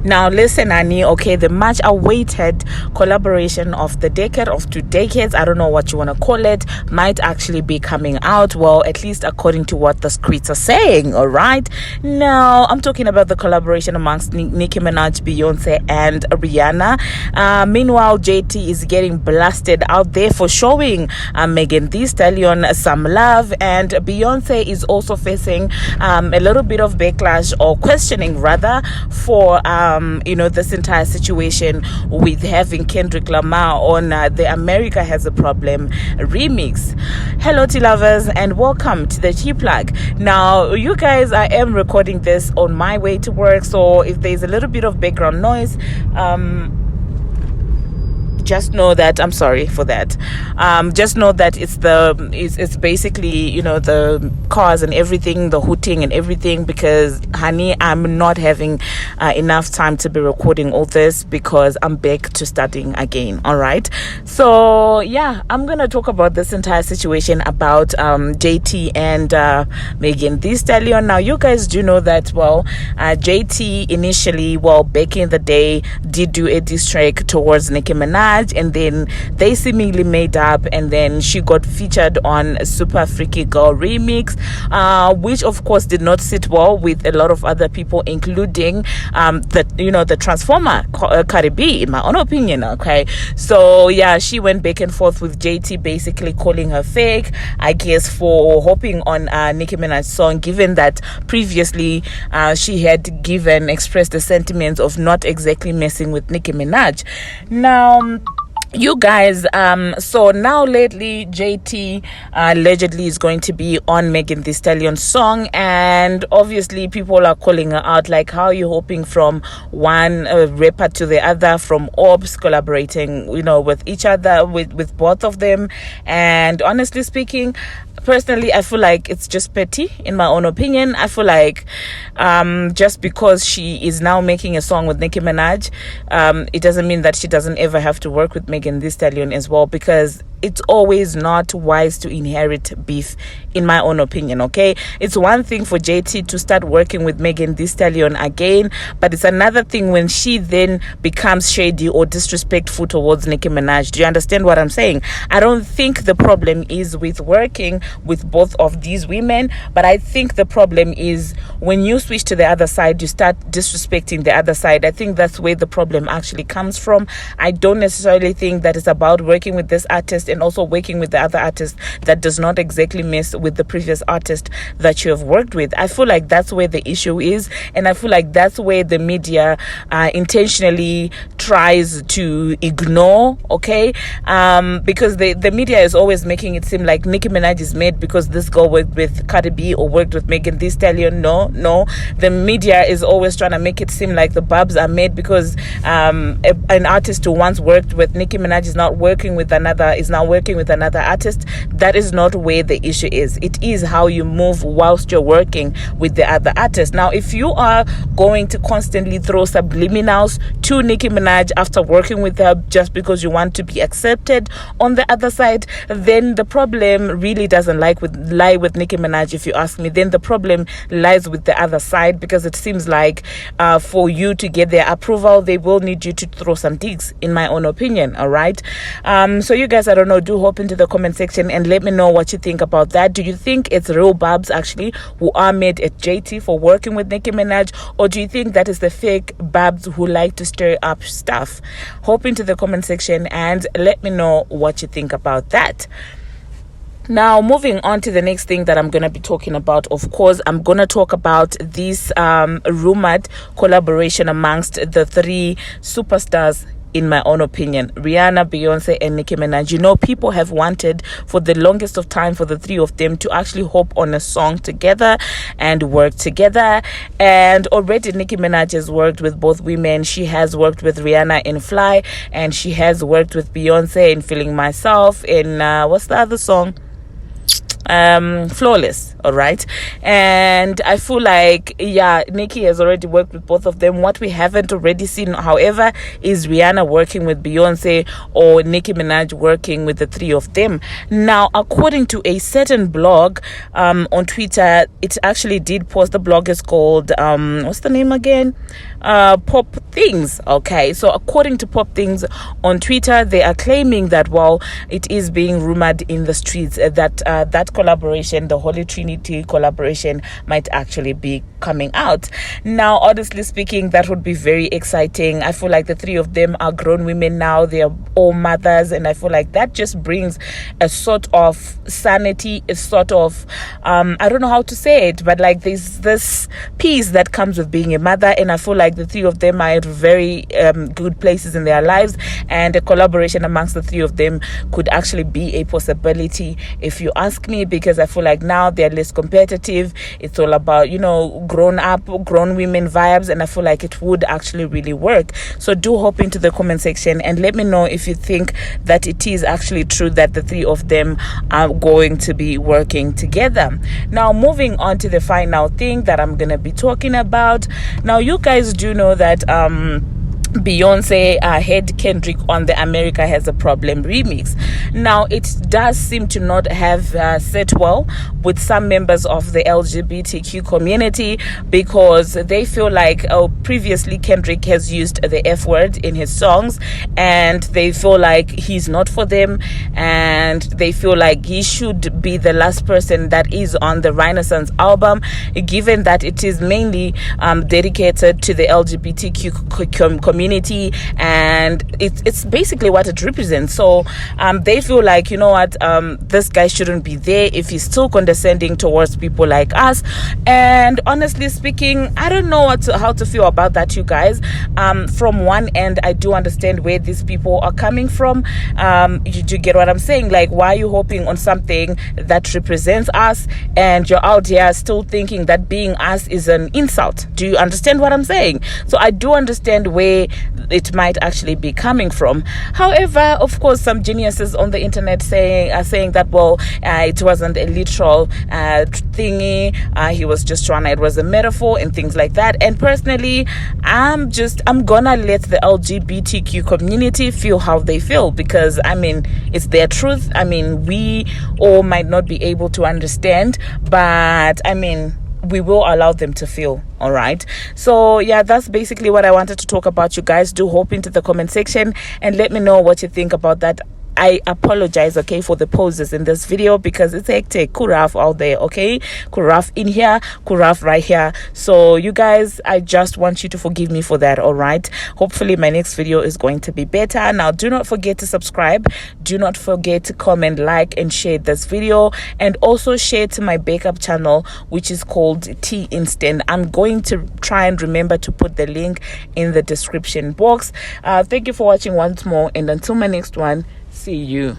Now listen, Annie, okay, the much awaited collaboration of the decade, of 2 decades, I don't know what you want to call it, might actually be coming out. Well, at least according to what the streets are saying. All right, now I'm talking about the collaboration amongst Nicki Minaj, Beyonce and Rihanna. Meanwhile, JT is getting blasted out there for showing Megan Thee Stallion some love, and Beyonce is also facing a little bit of backlash, or questioning rather, for this entire situation with having Kendrick Lamar on the America Has a Problem remix. Hello tea lovers, and welcome to the Tea Plug. Now you guys, I am recording this on my way to work, so if there's a little bit of background noise, just know that I'm sorry for that. Just know that it's basically the cars and everything, the hooting and everything, because honey, I'm not having enough time to be recording all this because I'm back to studying again. All right, so yeah, I'm gonna talk about this entire situation about JT and Megan Thee Stallion. Now you guys do know that JT initially, back in the day, did do a diss track towards Nicki Minaj, and then they seemingly made up, and then she got featured on Super Freaky Girl remix, which of course did not sit well with a lot of other people, including the Transformer Cardi B, in my own opinion. Okay, so yeah, she went back and forth with JT, basically calling her fake, I guess, for hopping on Nicki Minaj's song, given that previously she had expressed the sentiments of not exactly messing with Nicki Minaj. Now you guys, so now lately JT allegedly is going to be on Megan Thee Stallion's song, and obviously people are calling her out, like, how are you hoping from one rapper to the other, from orbs collaborating with each other, with both of them. And honestly speaking, personally, I feel like it's just petty, in my own opinion. I feel like just because she is now making a song with Nicki Minaj, it doesn't mean that she doesn't ever have to work with Megan Thee Stallion as well, because it's always not wise to inherit beef, in my own opinion. Okay, it's one thing for JT to start working with Megan Thee Stallion again, but it's another thing when she then becomes shady or disrespectful towards Nicki Minaj. Do you understand what I'm saying? I don't think the problem is with working with both of these women, but I think the problem is when you switch to the other side, you start disrespecting the other side. I think that's where the problem actually comes from. I don't necessarily think that it's about working with this artist and also working with the other artist that does not exactly mess with the previous artist that you have worked with. I feel like that's where the issue is, and I feel like that's where the media intentionally tries to ignore. Okay, because the media is always making it seem like Nicki Minaj is made because this girl worked with Cardi B or worked with Megan Thee Stallion. No, the media is always trying to make it seem like the Barbz are made because an artist who once worked with Nicki Minaj is now working with another artist. That is not where the issue is. It is how you move whilst you're working with the other artist. Now, if you are going to constantly throw subliminals to Nicki Minaj after working with her just because you want to be accepted on the other side, then the problem really doesn't lie with Nicki Minaj, if you ask me. Then the problem lies with the other side, because it seems like for you to get their approval, they will need you to throw some digs, in my own opinion. All right, so you guys, I don't know, do hop into the comment section and let me know what you think about that. Do you think it's real Barbz actually who are mad at JT for working with Nicki Minaj, or do you think that is the fake Barbz who like to stir up stuff? Hop into the comment section and let me know what you think about that. Now, moving on to the next thing that I'm going to be talking about, of course, I'm going to talk about this rumored collaboration amongst the 3 superstars, in my own opinion, Rihanna, Beyonce and Nicki Minaj. People have wanted for the longest of time for the 3 of them to actually hop on a song together and work together. And already Nicki Minaj has worked with both women. She has worked with Rihanna in Fly, and she has worked with Beyonce in Feeling Myself in what's the other song? flawless. All right, and I feel like, yeah, Nicki has already worked with both of them. What we haven't already seen, however, is Rihanna working with Beyonce or Nicki Minaj working with the three of them. Now, according to a certain blog on Twitter, it actually did post. The blog is called what's the name again? Pop Things. Okay, so according to Pop Things on Twitter, they are claiming that, well, it is being rumored in the streets that that collaboration, the Holy Trinity collaboration, might actually be coming out. Now, honestly speaking, that would be very exciting. I feel like the three of them are grown women now. They are all mothers, and I feel like that just brings a sort of sanity, a sort of I don't know how to say it, but like there's this peace that comes with being a mother, and I feel like the three of them are at very good places in their lives, and a collaboration amongst the three of them could actually be a possibility, if you ask me, because I feel like now they're less competitive. It's all about, grown up, grown women vibes, and I feel like it would actually really work. So do hop into the comment section and let me know if you think that it is actually true that the three of them are going to be working together. Now, moving on to the final thing that I'm gonna be talking about. Now, you guys do know that Beyonce had Kendrick on the America Has a Problem remix. Now, it does seem to not have set well with some members of the LGBTQ community, because they feel like previously Kendrick has used the F word in his songs, and they feel like he's not for them, and they feel like he should be the last person that is on the Renaissance album, given that it is mainly dedicated to the LGBTQ community, and it's basically what it represents. So they feel like, this guy shouldn't be there if he's still condescending towards people like us. And honestly speaking, I don't know how to feel about that, you guys. From one end, I do understand where these people are coming from. You get what I'm saying? Like, why are you hoping on something that represents us, and you're out here still thinking that being us is an insult? Do you understand what I'm saying? So I do understand where it might actually be coming from. However, of course, some geniuses on the internet are saying that, well, it wasn't a literal thingy. He was just trying to, it was a metaphor and things like that. And personally, I'm gonna let the LGBTQ community feel how they feel, because it's their truth. We all might not be able to understand, but we will allow them to feel. All right, so yeah, that's basically what I wanted to talk about. You guys do hop into the comment section and let me know what you think about that. I apologize, okay, for the poses in this video, because it's hectic. Kuraf out there, okay? Kuraf in here, Kuraf right here. So you guys, I just want you to forgive me for that, all right? Hopefully my next video is going to be better. Now, do not forget to subscribe. Do not forget to comment, like, and share this video. And also share to my backup channel, which is called Tea Instant. I'm going to try and remember to put the link in the description box. Thank you for watching once more, and until my next one, see you.